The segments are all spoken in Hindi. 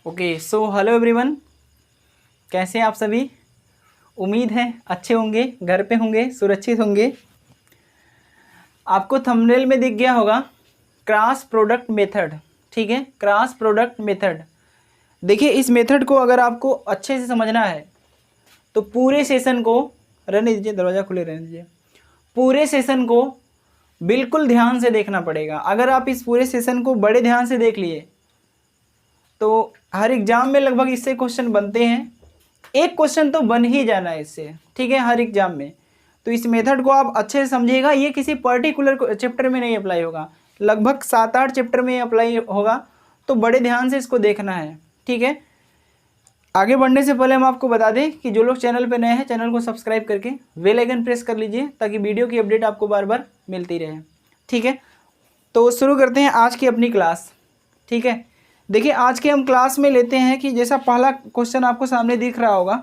ओके सो हेलो एवरीवन, कैसे हैं आप सभी। उम्मीद है अच्छे होंगे, घर पे होंगे, सुरक्षित होंगे। आपको थंबनेल में दिख गया होगा क्रॉस प्रोडक्ट मेथड। ठीक है, क्रॉस प्रोडक्ट मेथड। देखिए, इस मेथड को अगर आपको अच्छे से समझना है तो पूरे सेशन को रहने दीजिए, दरवाज़ा खुले रहने दीजिए। पूरे सेशन को बिल्कुल ध्यान से देखना पड़ेगा। अगर आप इस पूरे सेशन को बड़े ध्यान से देख लिए तो हर एग्जाम में लगभग इससे क्वेश्चन बनते हैं। एक क्वेश्चन तो बन ही जाना है इससे, ठीक है, हर एग्जाम में। तो इस मेथड को आप अच्छे से समझिएगा। ये किसी पर्टिकुलर चैप्टर में नहीं अप्लाई होगा, लगभग 7-8 चैप्टर में अप्लाई होगा। तो बड़े ध्यान से इसको देखना है, ठीक है। आगे बढ़ने से पहले हम आपको बता दें कि जो लोग चैनल पर नए हैं, चैनल को सब्सक्राइब करके बेल आइकन प्रेस कर लीजिए ताकि वीडियो की अपडेट आपको बार बार मिलती रहे, ठीक है। तो शुरू करते हैं आज की अपनी क्लास, ठीक है। देखिए, आज के हम क्लास में लेते हैं कि जैसा पहला क्वेश्चन आपको सामने दिख रहा होगा।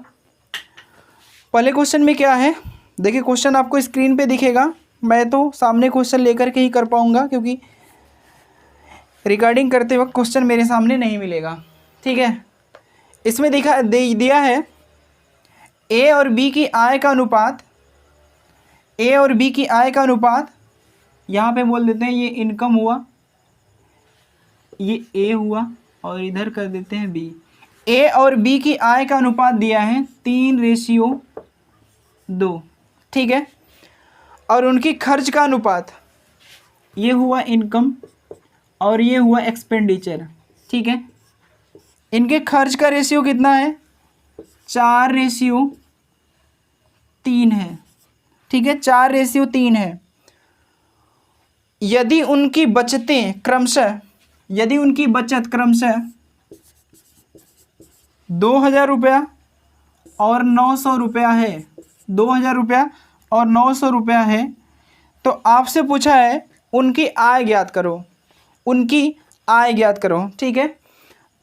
पहले क्वेश्चन में क्या है, देखिए क्वेश्चन आपको स्क्रीन पे दिखेगा। मैं तो सामने क्वेश्चन लेकर के ही कर पाऊंगा क्योंकि रिकॉर्डिंग करते वक्त क्वेश्चन मेरे सामने नहीं मिलेगा, ठीक है। इसमें दिया है ए और बी की आय का अनुपात। ए और बी की आय का अनुपात, यहाँ पे बोल देते हैं ये इनकम हुआ, ये ए हुआ, और इधर कर देते हैं बी। ए और बी की आय का अनुपात दिया है 3:2, ठीक है। और उनकी खर्च का अनुपात, ये हुआ इनकम और ये हुआ एक्सपेंडिचर, ठीक है। इनके खर्च का रेशियो कितना है, 4:3 है, ठीक है, 4:3 है। यदि उनकी बचतें क्रमशः, यदि उनकी बचत क्रमशः 2,000 रुपया और 900 रुपया है, 2,000 रुपया और 900 रुपया है, तो आपसे पूछा है उनकी आय ज्ञात करो, उनकी आय ज्ञात करो, ठीक है।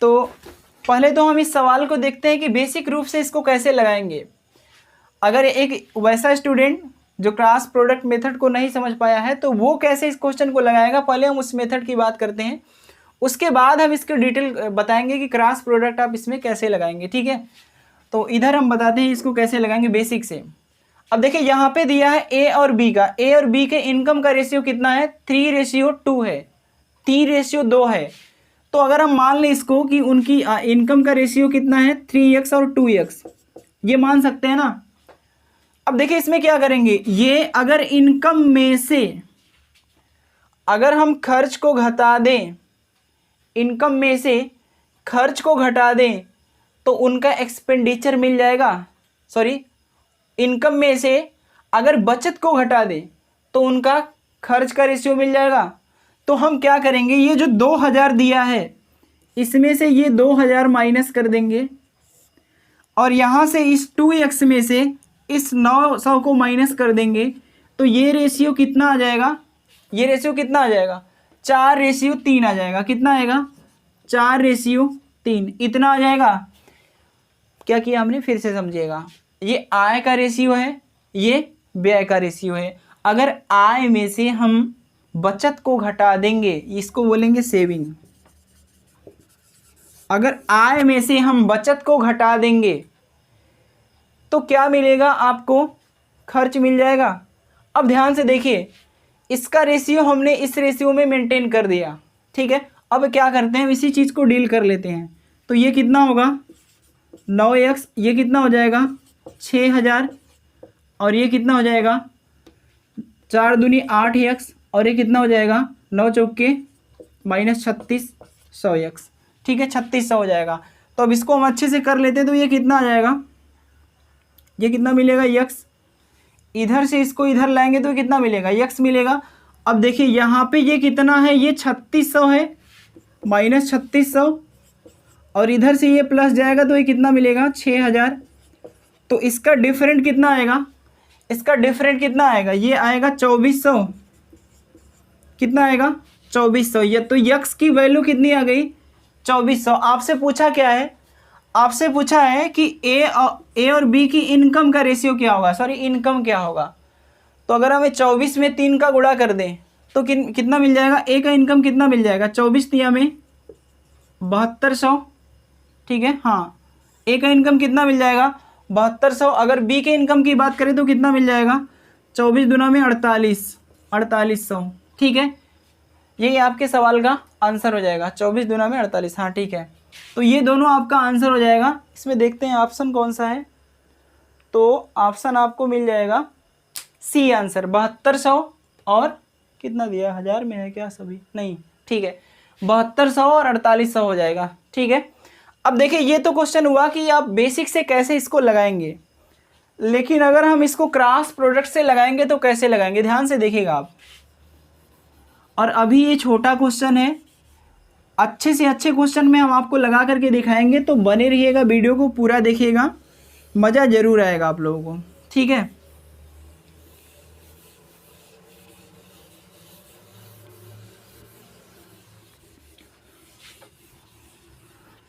तो पहले तो हम इस सवाल को देखते हैं कि बेसिक रूप से इसको कैसे लगाएंगे। अगर एक वैसा स्टूडेंट जो क्रॉस प्रोडक्ट मेथड को नहीं समझ पाया है तो वो कैसे इस क्वेश्चन को लगाएगा, पहले हम उस मेथड की बात करते हैं। उसके बाद हम इसके डिटेल बताएंगे कि क्रॉस प्रोडक्ट आप इसमें कैसे लगाएंगे, ठीक है। तो इधर हम बताते हैं इसको कैसे लगाएंगे बेसिक से। अब देखिए, यहाँ पे दिया है ए और बी का, ए और बी के इनकम का रेशियो कितना है, 3:2 है, 3:2 है। तो अगर हम मान लें इसको कि उनकी इनकम का रेशियो कितना है, 3x और 2x, ये मान सकते हैं ना। अब देखिए इसमें क्या करेंगे, ये अगर इनकम में से अगर हम खर्च को घटा दें, इनकम में से खर्च को घटा दें तो उनका एक्सपेंडिचर मिल जाएगा। सॉरी, इनकम में से अगर बचत को घटा दें तो उनका खर्च का रेशियो मिल जाएगा। तो हम क्या करेंगे, ये जो 2,000 दिया है इसमें से ये 2,000 माइनस कर देंगे और यहाँ से इस 2x में से इस 900 को माइनस कर देंगे। तो ये रेशियो कितना आ जाएगा, ये रेशियो कितना आ जाएगा, 4:3 आ जाएगा। कितना आएगा, 4:3, इतना आ जाएगा। क्या किया हमने, फिर से समझिएगा। ये आय का रेशियो है, ये व्यय का रेशियो है। अगर आय में से हम बचत को घटा देंगे, इसको बोलेंगे सेविंग। अगर आय में से हम बचत को घटा देंगे तो क्या मिलेगा आपको, खर्च मिल जाएगा। अब ध्यान से देखिए, इसका रेशियो हमने इस रेशियो में मेंटेन कर दिया, ठीक है। अब क्या करते हैं, इसी चीज़ को डील कर लेते हैं। तो ये कितना होगा, 9x, ये कितना हो जाएगा 6,000, और ये कितना हो जाएगा 4 दूनी 8x, और ये कितना हो जाएगा 9 चौके -3600x, ठीक है, 3600 हो जाएगा। तो अब इसको हम अच्छे से कर लेते हैं। तो ये कितना आ जाएगा, ये कितना मिलेगा x, इधर से इसको इधर लाएंगे तो कितना मिलेगा, x मिलेगा। अब देखिए यहाँ पे ये कितना है, ये 3600 है, -3600, और इधर से ये प्लस जाएगा तो ये कितना मिलेगा 6,000। तो इसका डिफरेंट कितना आएगा, इसका डिफरेंट कितना आएगा, ये आएगा 2400। कितना आएगा 2400। ये तो यक्स की वैल्यू कितनी आ गई, 2400। आपसे पूछा क्या है, आपसे पूछा है कि ए और बी की इनकम का रेशियो क्या होगा, सॉरी इनकम क्या होगा। तो अगर हमें 24 में 3 का गुणा कर दें तो कितना मिल जाएगा, ए का इनकम कितना मिल जाएगा, 24 तिया में 7200, ठीक है। हाँ, ए का इनकम कितना मिल जाएगा 7200। अगर बी के इनकम की बात करें तो कितना मिल जाएगा 24 दूना में 4800। ठीक है, यही आपके सवाल का आंसर हो जाएगा 24 दूना में 48। हाँ ठीक है, तो ये दोनों आपका आंसर हो जाएगा। इसमें देखते हैं ऑप्शन कौन सा है, तो ऑप्शन आपको मिल जाएगा सी आंसर 7200 और कितना दिया, 1000 में है क्या सभी, नहीं ठीक है 7200 और 4800 हो जाएगा। ठीक है, अब देखिए ये तो क्वेश्चन हुआ कि आप बेसिक से कैसे इसको लगाएंगे, लेकिन अगर हम इसको क्रॉस प्रोडक्ट से लगाएंगे तो कैसे लगाएंगे, ध्यान से देखिएगा आप। और अभी ये छोटा क्वेश्चन है, अच्छे से अच्छे क्वेश्चन में हम आपको लगा करके दिखाएंगे, तो बने रहिएगा, वीडियो को पूरा देखिएगा, मज़ा ज़रूर आएगा आप लोगों को। ठीक है,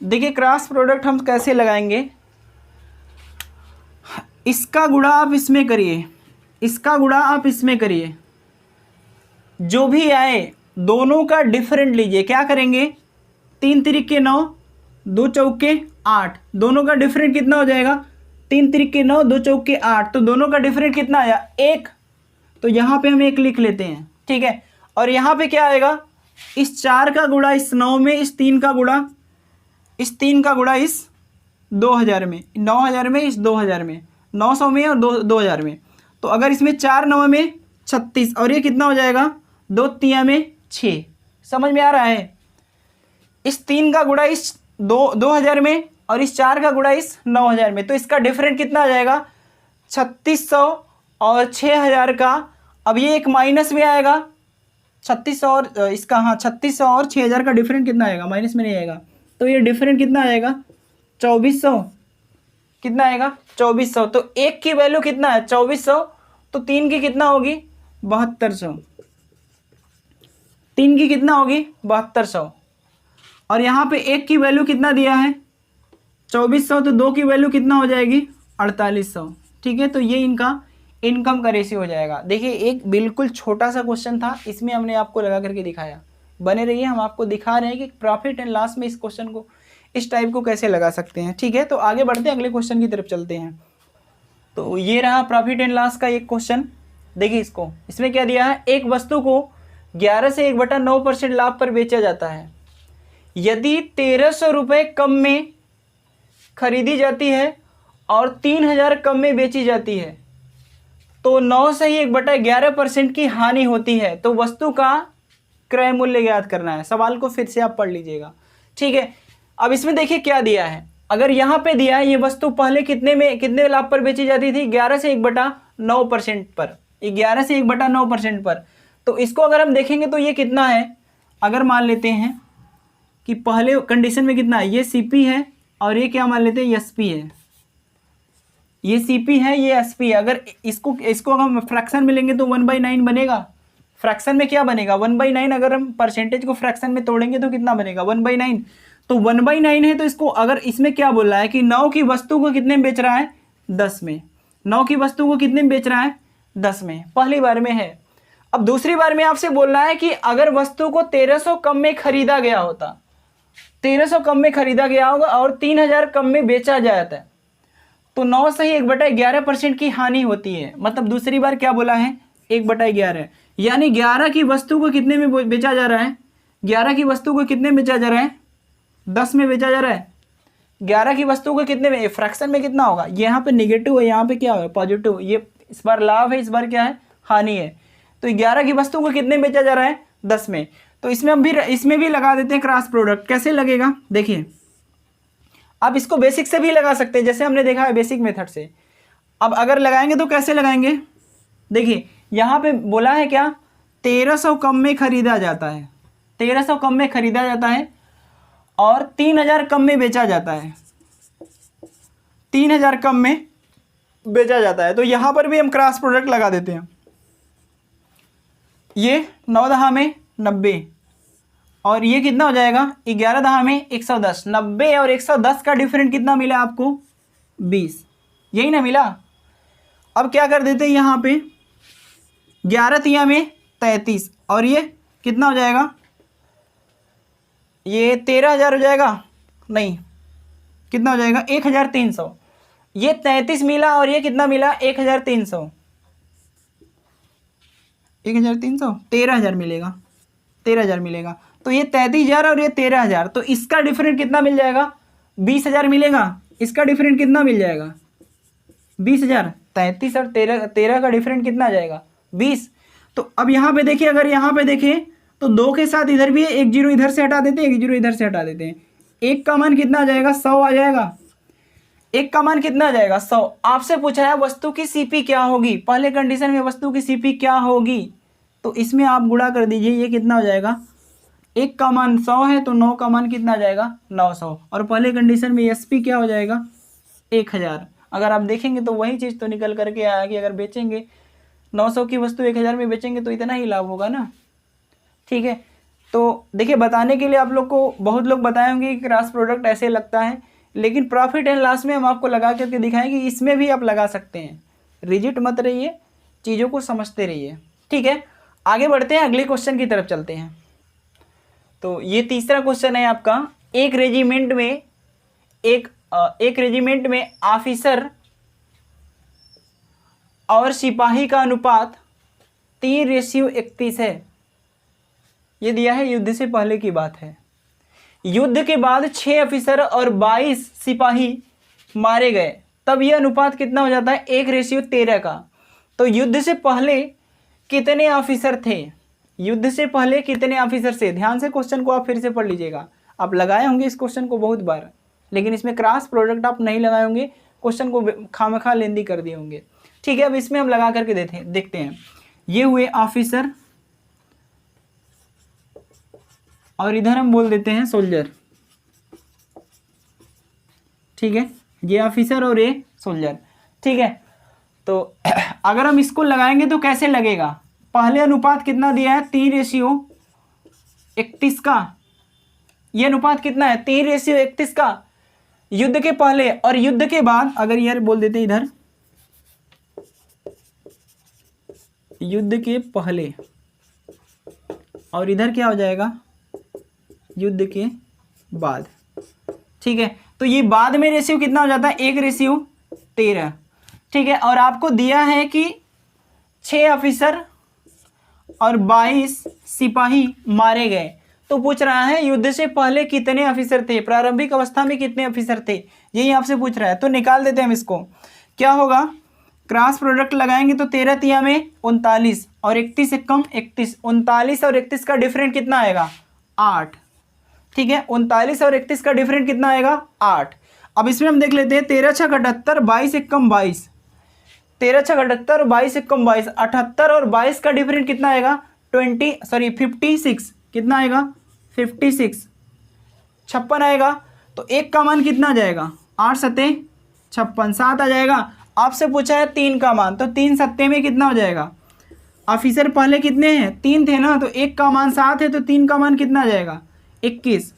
देखिए क्रॉस प्रोडक्ट हम कैसे लगाएंगे, इसका गुणा आप इसमें करिए, इसका गुणा आप इसमें करिए, जो भी आए दोनों का डिफरेंट लीजिए। क्या करेंगे, 3 तिरिके 9, 2 चौके 8, दोनों का डिफरेंट कितना हो जाएगा 3 तिरिके 9, 2 चौके 8, तो दोनों का डिफरेंट कितना आया 1, तो यहाँ पे हम 1 लिख लेते हैं। ठीक है, और यहाँ पे क्या आएगा, इस 4 का गुणा इस 9 में, इस 3 का गुणा इस 3 का गुणा इस 2000 में, 9000 में, इस 2000 में, 900 में और 2000 में। तो अगर इसमें 4 9 में 36 और ये कितना हो जाएगा 2 3 में 6। समझ में आ रहा है, इस 3 का गुणा इस 2000 में और इस 4 का गुणा इस 9000 में, तो इसका डिफरेंट कितना आ जाएगा 3600 और 6000 का। अब ये एक माइनस में आएगा 3600 और इसका, हाँ 3600 और 6000 का डिफरेंट कितना आएगा, माइनस में नहीं आएगा, तो ये डिफरेंट कितना आएगा 2400, कितना आएगा 2400। तो एक की वैल्यू कितना है 2400, तो 3 की कितना होगी 7200, 3 की कितना होगी 7200, और यहाँ पे एक की वैल्यू कितना दिया है 2400, तो 2 की वैल्यू कितना हो जाएगी 4800। ठीक है, तो ये इनका इनकम का रेशियो हो जाएगा। देखिए एक बिल्कुल छोटा सा क्वेश्चन था, इसमें हमने आपको लगा करके दिखाया। बने रहिए, हम आपको दिखा रहे हैं कि प्रॉफिट एंड लॉस में इस क्वेश्चन को, इस टाइप को कैसे लगा सकते हैं। ठीक है, तो आगे बढ़ते हैं, अगले क्वेश्चन की तरफ चलते हैं। तो ये रहा प्रॉफिट एंड लॉस का एक क्वेश्चन। देखिए इसको, इसमें क्या दिया है, एक वस्तु को 11 से 1/9% लाभ पर बेचा जाता है। यदि 1300 रुपये कम में खरीदी जाती है और 3000 कम में बेची जाती है, तो 9 से ही 1/11% की हानि होती है। तो वस्तु का क्रय मूल्य ज्ञात करना है। सवाल को फिर से आप पढ़ लीजिएगा। ठीक है, अब इसमें देखिए क्या दिया है, अगर यहाँ पे दिया है ये वस्तु पहले कितने लाभ पर बेची जाती थी 11 से 1/9% पर, 11 से 1/9% पर। तो इसको अगर हम देखेंगे तो ये कितना है, अगर मान लेते हैं कि पहले कंडीशन में कितना है, ये सीपी है और ये क्या मान लेते हैं एसपी है, ये सीपी है ये एसपी है। अगर इसको अगर हम फ्रैक्शन में लेंगे तो 1/9 बनेगा। फ्रैक्शन में क्या बनेगा 1/9, अगर हम परसेंटेज को फ्रैक्शन में तोड़ेंगे तो कितना बनेगा 1/9, तो 1/9 है। तो इसको अगर इसमें क्या बोल रहा है कि 9 की वस्तु को कितने में बेच रहा है 10 में, 9 की वस्तु को कितने में बेच रहा है 10 में, पहली बार में है। अब दूसरी बार में आपसे बोल रहा है कि अगर वस्तु को 1300 कम में खरीदा गया होता, 1300 कम में खरीदा गया होगा और 3000 कम में बेचा जाता है, तो 9 से ही 1/11% की हानि होती है। मतलब दूसरी बार क्या बोला है 1/11, यानी 11 की वस्तु को कितने में बेचा जा रहा है, 11 की वस्तु को कितने में बेचा जा रहा है 10 में बेचा जा रहा है। 11 की वस्तु को कितने में, फ्रैक्शन में कितना होगा, यहाँ पे नेगेटिव है, यहाँ पे क्या है पॉजिटिव, ये इस बार लाभ है, इस बार क्या है हानि है। तो 11 की वस्तु को कितने में बेचा जा रहा है 10 में। तो इसमें भी लगा देते हैं क्रॉस प्रोडक्ट। कैसे लगेगा देखिए, आप इसको बेसिक से भी लगा सकते हैं, जैसे हमने देखा है बेसिक मेथड से। अब अगर लगाएंगे तो कैसे लगाएंगे, देखिए यहाँ पे बोला है क्या 1300 कम में खरीदा जाता है, 1300 कम में खरीदा जाता है और 3000 कम में बेचा जाता है, 3000 कम में बेचा जाता है। तो यहाँ पर भी हम क्रॉस प्रोडक्ट लगा देते हैं। ये 9 दहा में 90 और ये कितना हो जाएगा 11 दहा में 110, 90 और 110 का डिफरेंट कितना मिला आपको 20, यही ना मिला। अब क्या कर देते हैं यहाँ पे 11 तिया में 33 और ये कितना हो जाएगा, ये 13000 हो जाएगा, नहीं कितना हो जाएगा 1300। ये 33 मिला और ये कितना मिला 1300, 1300 13000 मिलेगा, 13000 मिलेगा। तो ये 33000 और ये 13000, तो इसका डिफरेंट कितना मिल जाएगा 20000 मिलेगा। इसका डिफरेंट कितना मिल जाएगा 20000। 33 और 13 का डिफरेंट कितना आ जाएगा 20। तो अब यहाँ पे देखिए, अगर यहाँ पे देखें तो 2 के साथ इधर भी है, एक जीरो इधर से हटा देते हैं, एक जीरो इधर से हटा देते हैं। एक का मान कितना आ जाएगा 100 आ जाएगा। एक का मान कितना आ जाएगा 100। आपसे पूछा है वस्तु की सीपी क्या होगी, पहले कंडीशन में वस्तु की सीपी क्या होगी, तो इसमें आप गुणा कर दीजिए, ये कितना हो जाएगा, एक का मान 100 है तो 9 का मान कितना आ जाएगा 900, और पहले कंडीशन में एसपी क्या हो जाएगा 1000। अगर आप देखेंगे तो वही चीज़ तो निकल करके आया कि अगर बेचेंगे 900 की वस्तु 1000 में बेचेंगे तो इतना ही लाभ होगा ना। ठीक है, तो देखिए बताने के लिए आप लोग को बहुत लोग बताए होंगे कि क्रॉस प्रोडक्ट ऐसे लगता है, लेकिन प्रॉफिट एंड लॉस में हम आपको लगा करके दिखाएंगे, इसमें भी आप लगा सकते हैं। रिजिट मत रहिए, चीज़ों को समझते रहिए। ठीक है, आगे बढ़ते हैं, अगले क्वेश्चन की तरफ चलते हैं। तो ये तीसरा क्वेश्चन है आपका, एक रेजिमेंट में ऑफिसर और सिपाही का अनुपात 3:31 है। ये दिया है, युद्ध से पहले की बात है। युद्ध के बाद 6 ऑफिसर और 22 सिपाही मारे गए, तब यह अनुपात कितना हो जाता है 1:13 का। तो युद्ध से पहले कितने ऑफिसर थे, युद्ध से पहले कितने ऑफिसर से, ध्यान से क्वेश्चन को आप फिर से पढ़ लीजिएगा। आप लगाए होंगे इस क्वेश्चन को बहुत बार, लेकिन इसमें क्रॉस प्रोडक्ट आप नहीं लगाए होंगे, क्वेश्चन को खामखा लेंदी कर दिए होंगे। ठीक है, अब इसमें हम लगा करके देखते हैं। ये हुए ऑफिसर और इधर हम बोल देते हैं सोल्जर। ठीक है, ये ऑफिसर और ये सोल्जर। ठीक है, तो अगर हम इसको लगाएंगे तो कैसे लगेगा, पहले अनुपात कितना दिया है 3:31 का, ये अनुपात कितना है 3:31 का युद्ध के पहले, और युद्ध के बाद अगर यार बोल देते इधर युद्ध के पहले, और इधर क्या हो जाएगा युद्ध के बाद। ठीक है, तो ये बाद में रेशियो कितना हो जाता है 1:13। ठीक है, और आपको दिया है कि 6 ऑफिसर और 22 सिपाही मारे गए, तो पूछ रहा है युद्ध से पहले कितने ऑफिसर थे, प्रारंभिक अवस्था में कितने ऑफिसर थे, यही आपसे पूछ रहा है। तो निकाल देते हैं हम इसको, क्या होगा क्रॉस प्रोडक्ट लगाएंगे तो 13 तिया में 39 और 31 एकम 31, 39 और 31 का डिफरेंट कितना आएगा 8। ठीक है, 39 और 31 का डिफरेंट कितना आएगा 8। अब इसमें हम देख लेते हैं 13 × 78, 22 एकम 22, 13 × 78, 22 एकम 22, 78 और 22 का डिफरेंट कितना आएगा 56, कितना आएगा 56, 56 आएगा। तो एक का मान कितना आ जाएगा 8 सत्ते 56, 7 आ जाएगा। आपसे पूछा है 3 का मान, तो 3 सत्ते में कितना हो जाएगा, ऑफिसर पहले कितने हैं 3 थे ना, तो एक का मान 7 है, तो 3 का मान कितना आ जाएगा 21।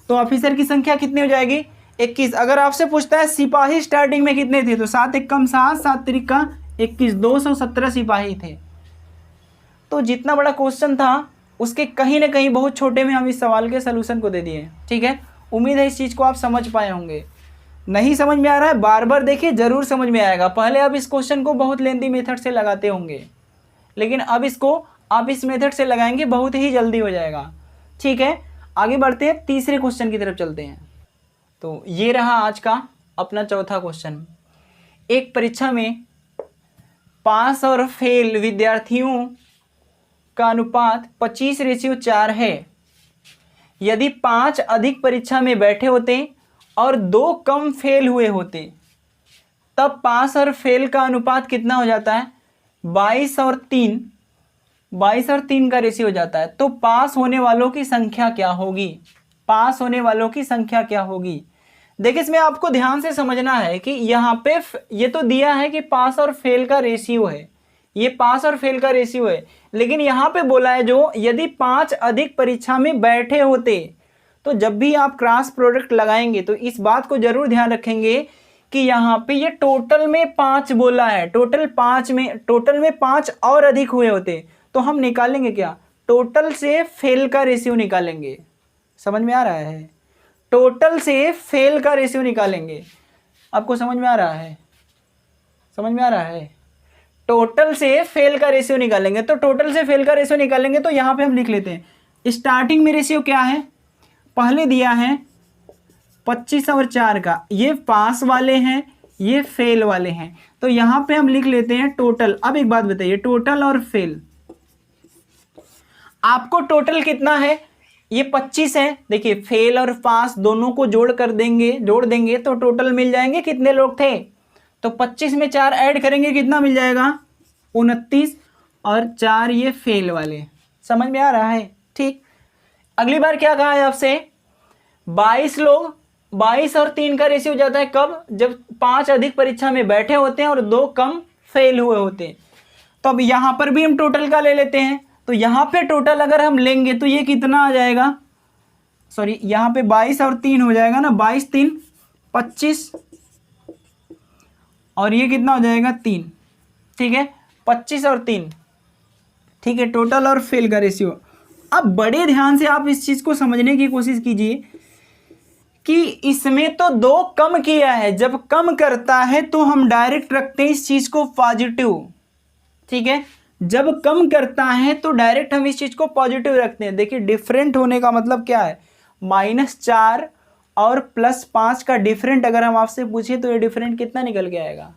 तो ऑफिसर की संख्या कितनी हो जाएगी 21। अगर आपसे पूछता है सिपाही स्टार्टिंग में कितने थे, तो 7 एकम 7, 7 तिरिका 21, 217 सिपाही थे। तो जितना बड़ा क्वेश्चन था उसके कहीं ना कहीं बहुत छोटे में हम इस सवाल के सलूशन को दे दिए। ठीक है, उम्मीद है इस चीज़ को आप समझ पाए होंगे। नहीं समझ में आ रहा है बार बार देखिए, ज़रूर समझ में आएगा। पहले आप इस क्वेश्चन को बहुत लेंथी मेथड से लगाते होंगे, लेकिन अब इसको आप इस मेथड से लगाएंगे बहुत ही जल्दी हो जाएगा। ठीक है, आगे बढ़ते हैं, तीसरे क्वेश्चन की तरफ चलते हैं। तो ये रहा आज का अपना चौथा क्वेश्चन। एक परीक्षा में पास और फेल विद्यार्थियों का अनुपात 25:4 है। यदि 5 अधिक परीक्षा में बैठे होते और 2 कम फेल हुए होते, तब पास और फेल का अनुपात कितना हो जाता है 22 और 3 का रेशियो हो जाता है। तो पास होने वालों की संख्या क्या होगी, पास होने वालों की संख्या क्या होगी। देखिए इसमें आपको ध्यान से समझना है कि यहाँ पे ये तो दिया है कि पास और फेल का रेशियो है, ये पास और फेल का रेशियो है, लेकिन यहाँ पे बोला है जो यदि 5 अधिक परीक्षा में बैठे होते। तो जब भी आप क्रॉस प्रोडक्ट लगाएंगे तो इस बात को जरूर ध्यान रखेंगे कि यहाँ पे ये टोटल में 5 बोला है, टोटल में 5 और अधिक हुए होते तो हम निकालेंगे क्या, टोटल से फेल का रेशियो निकालेंगे। समझ में आ रहा है, टोटल से फेल का रेशियो निकालेंगे। आपको समझ में आ रहा है? समझ में आ रहा है? टोटल से फेल का रेशियो निकालेंगे। तो टोटल से फेल का रेशियो निकालेंगे तो यहाँ पे हम लिख लेते हैं स्टार्टिंग में रेशियो क्या है, पहले दिया है 25 और 4 का, ये पास वाले हैं, ये फेल वाले हैं, तो यहाँ पे हम लिख लेते हैं टोटल। अब एक बात बताइए, टोटल और फेल, आपको टोटल कितना है, ये 25 है। देखिए फेल और पास दोनों को जोड़ देंगे तो टोटल मिल जाएंगे, कितने लोग थे, तो 25 में 4 ऐड करेंगे कितना मिल जाएगा, 29, और 4 ये फेल वाले। समझ में आ रहा है? ठीक। अगली बार क्या कहा है आपसे, 22 लोग, 22 और 3 का रेशियो हो जाता है कब, जब 5 अधिक परीक्षा में बैठे होते हैं और 2 कम फेल हुए होते हैं। तो अब यहां पर भी हम टोटल का ले लेते हैं, तो यहां पे टोटल अगर हम लेंगे तो ये कितना आ जाएगा, सॉरी यहां पे 22 और 3 हो जाएगा ना, 22 3 25, और ये कितना हो जाएगा 3, ठीक है, 25 और 3, ठीक है, टोटल और फेल का रेशियो। अब बड़े ध्यान से आप इस चीज को समझने की कोशिश कीजिए कि इसमें तो 2 कम किया है, जब कम करता है तो हम डायरेक्ट रखते हैं इस चीज को पॉजिटिव, ठीक है, जब कम करता है तो डायरेक्ट हम इस चीज को पॉजिटिव रखते हैं। देखिए डिफरेंट होने का मतलब क्या है, -4 और +5 का डिफरेंट अगर हम आपसे पूछे तो ये डिफरेंट कितना निकल के आएगा,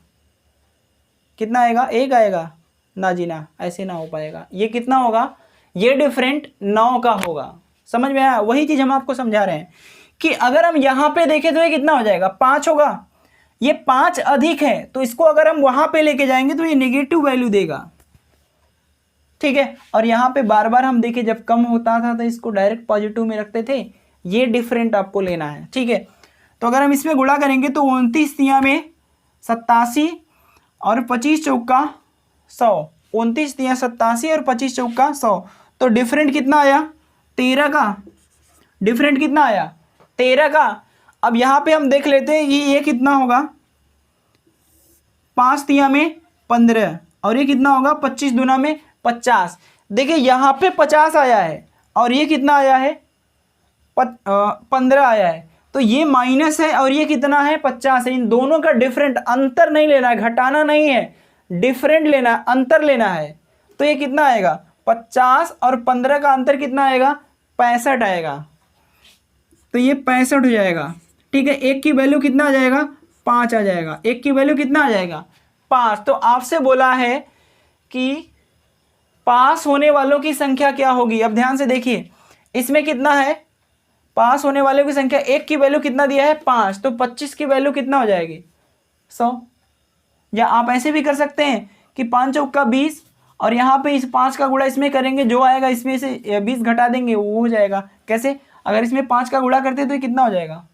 कितना आएगा, 1 आएगा ना जी ना, ऐसे ना हो पाएगा, ये कितना होगा, ये डिफरेंट 9 का होगा। समझ में आया? वही चीज हम आपको समझा रहे हैं कि अगर हम यहां पे देखें तो ये कितना हो जाएगा, 5 होगा, ये 5 अधिक है तो इसको अगर हम वहां पे लेके जाएंगे तो ये नेगेटिव वैल्यू देगा, ठीक है। और यहाँ पे बार बार हम देखें जब कम होता था तो इसको डायरेक्ट पॉजिटिव में रखते थे, ये डिफरेंट आपको लेना है, ठीक है। तो अगर हम इसमें गुणा करेंगे तो 29 तिया में 87 और 25 चौका 100, 29 तिया 87 और 25 चौका 100, तो डिफरेंट कितना आया, 13 का, डिफरेंट कितना आया, 13 का। अब यहाँ पे हम देख लेते हैं ये कितना होगा, 5 तिया में 15, और ये कितना होगा, 25 दूना में 50। देखिए यहाँ पे 50 आया है और ये कितना आया है, 15 आया है, तो ये माइनस है और ये कितना है, 50 है। इन दोनों का डिफरेंट, अंतर नहीं लेना है, घटाना नहीं है, डिफरेंट लेना, अंतर लेना है। तो ये कितना आएगा, 50 और 15 का अंतर कितना आएगा, 65 आएगा, तो ये 65 हो जाएगा, ठीक है। एक की वैल्यू कितना आ जाएगा, 5 आ जाएगा, एक की वैल्यू कितना आ जाएगा, 5। तो आपसे बोला है कि पास होने वालों की संख्या क्या होगी। अब ध्यान से देखिए इसमें कितना है, पास होने वालों की संख्या, एक की वैल्यू कितना दिया है, 5, तो 25 की वैल्यू कितना हो जाएगी, 100। या आप ऐसे भी कर सकते हैं कि 5 चौका 20, और यहाँ पे इस 5 का गुणा इसमें करेंगे, जो आएगा इसमें से 20 घटा देंगे, वो हो जाएगा। कैसे, अगर इसमें 5 का गुणा करते तो ये कितना हो जाएगा,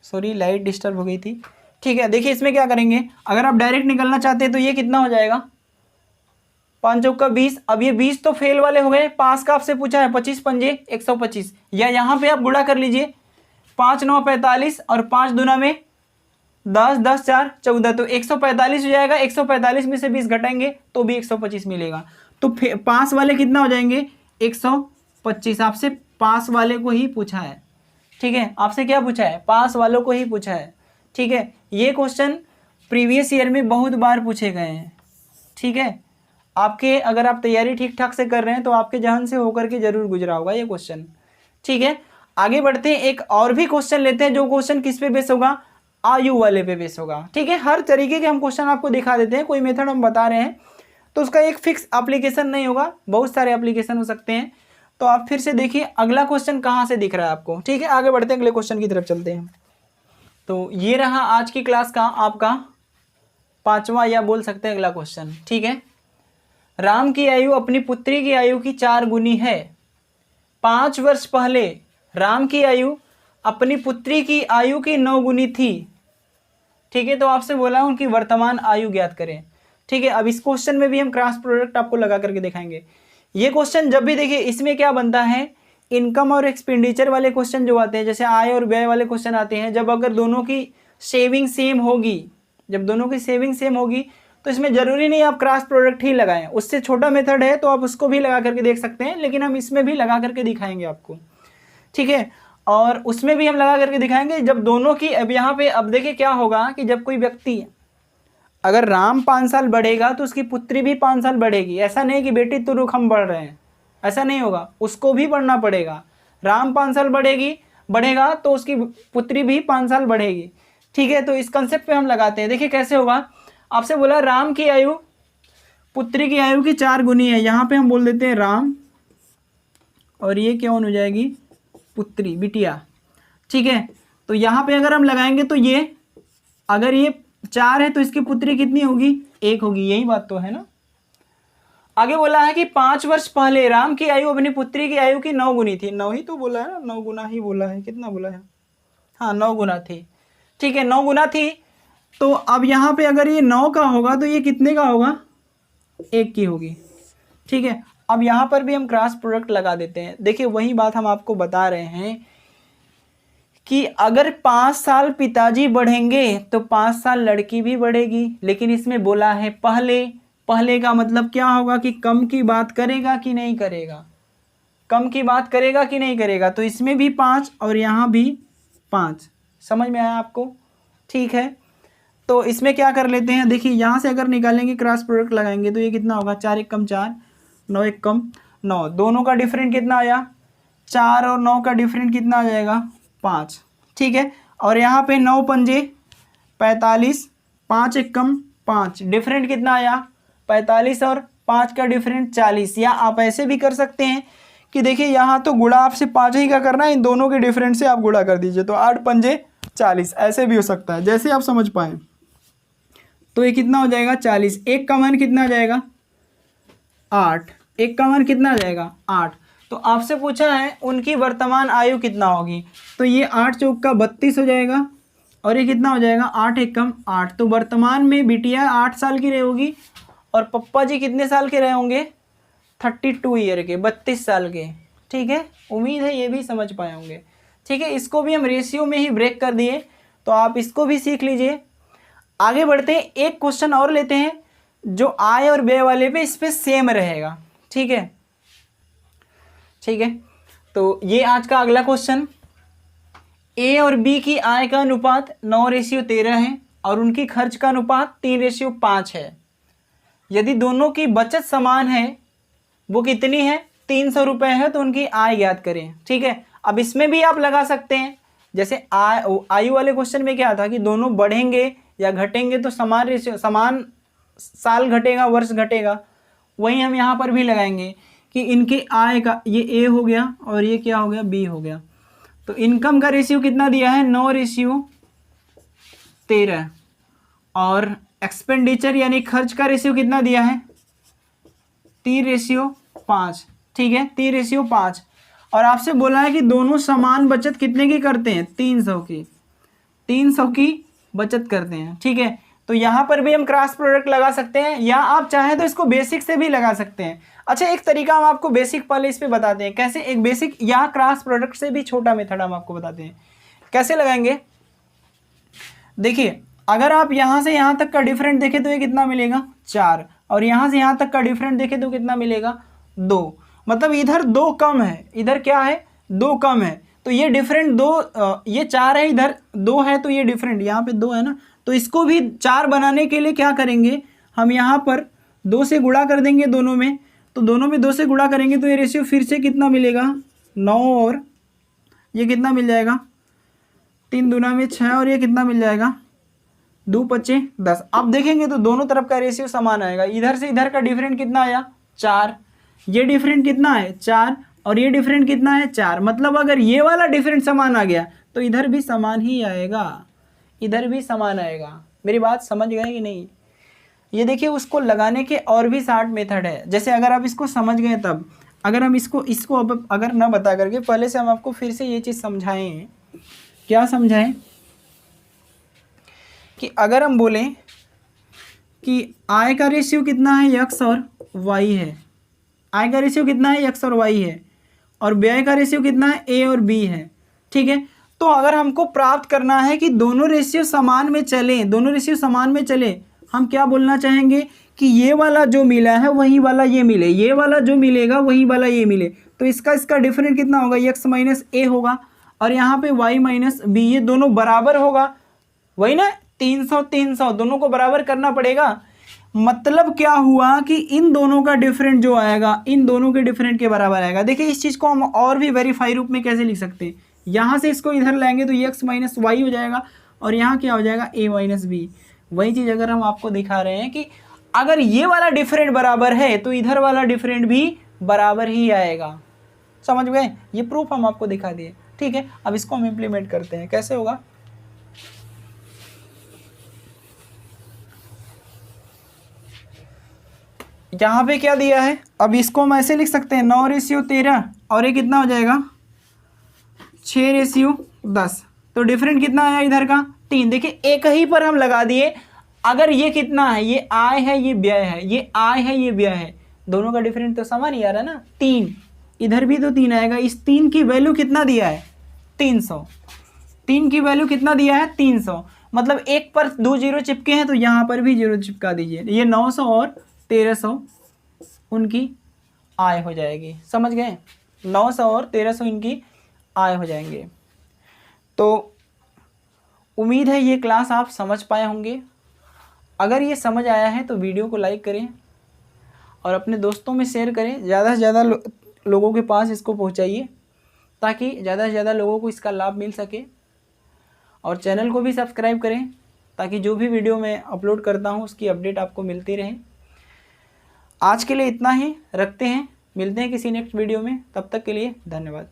सॉरी लाइट डिस्टर्ब हो गई थी, ठीक है। देखिए इसमें क्या करेंगे, अगर आप डायरेक्ट निकलना चाहते हैं तो ये कितना हो जाएगा, 5 चौका 20, अब ये 20 तो फेल वाले हो गए, पास का आपसे पूछा है, 25 पंजे 125, या यहाँ पे आप गुणा कर लीजिए, 5 9 45 और 5 दूना में 10 10 4 14, तो 145 हो जाएगा। 145 में से 20 घटाएंगे तो भी 125 मिलेगा, तो पास वाले कितना हो जाएंगे, 125। आपसे पास वाले को ही पूछा है, ठीक है, आपसे क्या पूछा है, पास वालों को ही पूछा है, ठीक है। ये क्वेश्चन प्रीवियस ईयर में बहुत बार पूछे गए हैं, ठीक है। आपके अगर आप तैयारी ठीक ठाक से कर रहे हैं तो आपके जहन से होकर के जरूर गुजरा होगा ये क्वेश्चन, ठीक है। आगे बढ़ते हैं, एक और भी क्वेश्चन लेते हैं, जो क्वेश्चन किस पे बेस होगा, आयु वाले पे बेस होगा, ठीक है। हर तरीके के हम क्वेश्चन आपको दिखा देते हैं, कोई मेथड हम बता रहे हैं तो उसका एक फिक्स एप्लीकेशन नहीं होगा, बहुत सारे एप्लीकेशन हो सकते हैं। तो आप फिर से देखिए अगला क्वेश्चन कहाँ से दिख रहा है आपको, ठीक है। आगे बढ़ते हैं, अगले क्वेश्चन की तरफ चलते हैं। तो ये रहा आज की क्लास का आपका 5वां या बोल सकते हैं अगला क्वेश्चन, ठीक है। राम की आयु अपनी पुत्री की आयु की 4 गुनी है। 5 वर्ष पहले राम की आयु अपनी पुत्री की आयु की 9 गुनी थी, ठीक है। तो आपसे बोला उनकी वर्तमान आयु ज्ञात करें, ठीक है। अब इस क्वेश्चन में भी हम क्रॉस प्रोडक्ट आपको लगा करके दिखाएंगे। ये क्वेश्चन जब भी देखिए इसमें क्या बनता है, इनकम और एक्सपेंडिचर वाले क्वेश्चन जो आते हैं, जैसे आय और व्यय वाले क्वेश्चन आते हैं, जब अगर दोनों की सेविंग सेम होगी, जब दोनों की सेविंग सेम होगी तो इसमें ज़रूरी नहीं आप क्रॉस प्रोडक्ट ही लगाएं, उससे छोटा मेथड है तो आप उसको भी लगा करके देख सकते हैं, लेकिन हम इसमें भी लगा करके दिखाएंगे आपको, ठीक है। और उसमें भी हम लगा करके दिखाएंगे जब दोनों की, अब यहाँ पे अब देखिए क्या होगा कि जब कोई व्यक्ति, अगर राम 5 साल बढ़ेगा तो उसकी पुत्री भी 5 साल बढ़ेगी। ऐसा नहीं कि बेटी तू रुक हम बढ़ रहे हैं, ऐसा नहीं होगा, उसको भी बढ़ना पड़ेगा। राम 5 साल बढ़ेगा तो उसकी पुत्री भी 5 साल बढ़ेगी, ठीक है। तो इस कंसेप्ट पे हम लगाते हैं। देखिए कैसे होगा, आपसे बोला राम की आयु पुत्री की आयु की 4 गुनी है, यहाँ पे हम बोल देते हैं राम, और ये क्या हो जाएगी, पुत्री, बिटिया, ठीक है। तो यहाँ पे अगर हम लगाएंगे तो ये, अगर ये 4 है तो इसकी पुत्री कितनी होगी, 1 होगी, यही बात तो है ना। आगे बोला है कि 5 वर्ष पहले राम की आयु अपनी पुत्री की आयु की 9 गुनी थी। 9 ही तो बोला है ना, 9 गुना ही बोला है, कितना बोला है, हाँ 9 गुना थी, ठीक है, 9 गुना थी। तो अब यहाँ पे अगर ये 9 का होगा तो ये कितने का होगा, 1 की होगी, ठीक है। अब यहाँ पर भी हम क्रॉस प्रोडक्ट लगा देते हैं। देखिए वही बात हम आपको बता रहे हैं कि अगर 5 साल पिताजी बढ़ेंगे तो 5 साल लड़की भी बढ़ेगी, लेकिन इसमें बोला है पहले का मतलब क्या होगा कि कम की बात करेगा कि नहीं करेगा, कम की बात करेगा कि नहीं करेगा। तो इसमें भी 5 और यहाँ भी 5, समझ में आया आपको, ठीक है। तो इसमें क्या कर लेते हैं, देखिए यहाँ से अगर निकालेंगे क्रॉस प्रोडक्ट लगाएंगे तो ये कितना होगा, 4 1 कम 4, 9 1 कम 9, दोनों का डिफरेंट कितना आया, 4 और 9 का डिफरेंट कितना आ जाएगा, 5, ठीक है। और यहाँ पे 9 पंजे 45, 5 1 कम 5, डिफरेंट कितना आया, 45 और 5 का डिफरेंट 40। या आप ऐसे भी कर सकते हैं कि देखिए यहाँ तो गुणा आपसे 5 ही का करना है, इन दोनों के डिफरेंट से आप गुणा कर दीजिए, तो 8 पंजे 40, ऐसे भी हो सकता है, जैसे आप समझ पाए। तो ये कितना हो जाएगा, 40, 1 का मान कितना आ जाएगा, 8, 1 का मान कितना आ जाएगा, 8। तो आपसे पूछा है उनकी वर्तमान आयु कितना होगी, तो ये 8 चौक का 32 हो जाएगा, और ये कितना हो जाएगा, 8 1 कम 8। तो वर्तमान में बिटिया 8 साल की रहेगी और पप्पा जी कितने साल के रहे होंगे, 32 ईयर के, 32 साल के, ठीक है। उम्मीद है ये भी समझ पाए होंगे, ठीक है। इसको भी हम रेशियो में ही ब्रेक कर दिए, तो आप इसको भी सीख लीजिए। आगे बढ़ते हैं, एक क्वेश्चन और लेते हैं जो आय और व्यय वाले पे इस पे सेम रहेगा, ठीक है, ठीक है। तो ये आज का अगला क्वेश्चन, ए और बी की आय का अनुपात 9:13 है और उनकी खर्च का अनुपात 3:5 है। यदि दोनों की बचत समान है, वो कितनी है, 300 रुपये है, तो उनकी आय ज्ञात करें, ठीक है। अब इसमें भी आप लगा सकते हैं, जैसे आयु वाले क्वेश्चन में क्या था कि दोनों बढ़ेंगे या घटेंगे तो समान रेशियो, समान साल घटेगा, वर्ष घटेगा, वही हम यहाँ पर भी लगाएंगे कि इनके आय का, ये ए हो गया और ये क्या हो गया, बी हो गया। तो इनकम का रेशियो कितना दिया है, 9:13, और एक्सपेंडिचर यानी खर्च का रेशियो कितना दिया है, 3:5, ठीक है, 3:5। और आपसे बोला है कि दोनों समान बचत कितने की करते हैं, 300 की बचत करते हैं, ठीक है। तो यहाँ पर भी हम क्रॉस प्रोडक्ट लगा सकते हैं, या आप चाहें तो इसको बेसिक से भी लगा सकते हैं। अच्छा, एक तरीका हम आपको बेसिक पहले इस पे बताते हैं कैसे, एक बेसिक या क्रॉस प्रोडक्ट से भी छोटा मेथड हम आपको बताते हैं कैसे लगाएंगे। देखिए अगर आप यहाँ से यहाँ तक का डिफरेंट देखें तो ये कितना मिलेगा, 4, और यहाँ से यहाँ तक का डिफरेंट देखें तो कितना मिलेगा, 2। मतलब इधर 2 कम है, इधर क्या है, 2 कम है, तो ये डिफरेंट 2, ये 4 है, इधर 2 है, तो ये डिफरेंट यहाँ पे 2 है ना। तो इसको भी 4 बनाने के लिए क्या करेंगे, हम यहाँ पर 2 से गुणा कर देंगे दोनों में, तो दोनों में 2 से गुणा करेंगे तो ये रेशियो फिर से कितना मिलेगा, 9, और ये कितना मिल जाएगा, 3 दूना में 6, और ये कितना मिल जाएगा, 2 5 10। अब देखेंगे तो दोनों तरफ का रेशियो समान आएगा, इधर से इधर का डिफरेंट कितना आया, 4, ये डिफरेंट कितना है, 4, और ये डिफरेंट कितना है, 4। मतलब अगर ये वाला डिफरेंट समान आ गया तो इधर भी समान ही आएगा, इधर भी समान आएगा। मेरी बात समझ गए कि नहीं। ये देखिए उसको लगाने के और भी 60 मेथड है, जैसे अगर आप इसको समझ गए तब, अगर हम इसको अब अगर ना बता करके पहले से हम आपको फिर से ये चीज़ समझाएं, क्या समझाएं कि अगर हम बोलें कि आय का रेशियो कितना है, x और y है, आय का रेशियो कितना है, x और y है, और व्यय का रेशियो कितना है, a और b है, ठीक है। तो अगर हमको प्राप्त करना है कि दोनों रेशियो समान में चले, दोनों रेशियो समान में चले, हम क्या बोलना चाहेंगे कि ये वाला जो मिला है वही वाला ये मिले, ये वाला जो मिलेगा वही वाला ये मिले। तो इसका डिफरेंट कितना होगा, x माइनस ए होगा, और यहाँ पे y माइनस बी, ये दोनों बराबर होगा, वही ना, 300 300 दोनों को बराबर करना पड़ेगा। मतलब क्या हुआ कि इन दोनों का डिफरेंट जो आएगा इन दोनों के डिफरेंट के बराबर आएगा। देखिए इस चीज़ को हम और भी वेरीफाई रूप में कैसे लिख सकते हैं, यहाँ से इसको इधर लाएंगे तो x माइनस वाई हो जाएगा, और यहाँ क्या हो जाएगा a माइनस बी। वही चीज़ अगर हम आपको दिखा रहे हैं कि अगर ये वाला डिफरेंट बराबर है तो इधर वाला डिफरेंट भी बराबर ही आएगा। समझ गए, ये प्रूफ हम आपको दिखा दिए। ठीक है, अब इसको हम इम्प्लीमेंट करते हैं, कैसे होगा। यहाँ पे क्या दिया है, अब इसको हम ऐसे लिख सकते हैं 9:13, और ये कितना हो जाएगा 6:10। तो डिफरेंट कितना आया इधर का 3। देखिए एक ही पर हम लगा दिए, अगर ये कितना है, ये आय है ये व्यय है, ये आय है ये व्यय है, दोनों का डिफरेंट तो समान ही आ रहा है ना 3, इधर भी तो 3 आएगा। इस 3 की वैल्यू कितना दिया है 300, 3 की वैल्यू कितना दिया है 300, मतलब एक पर 2 जीरो चिपके हैं तो यहाँ पर भी जीरो चिपका दीजिए। ये 900 और 1300 उनकी आय हो जाएगी। समझ गए, 900 और 1300 इनकी आय हो जाएंगे। तो उम्मीद है ये क्लास आप समझ पाए होंगे। अगर ये समझ आया है तो वीडियो को लाइक करें और अपने दोस्तों में शेयर करें, ज़्यादा से ज़्यादा लोगों के पास इसको पहुंचाइए ताकि ज़्यादा से ज़्यादा लोगों को इसका लाभ मिल सके। और चैनल को भी सब्सक्राइब करें ताकि जो भी वीडियो मैं अपलोड करता हूं उसकी अपडेट आपको मिलती रहे। आज के लिए इतना ही रखते हैं, मिलते हैं किसी नेक्स्ट वीडियो में, तब तक के लिए धन्यवाद।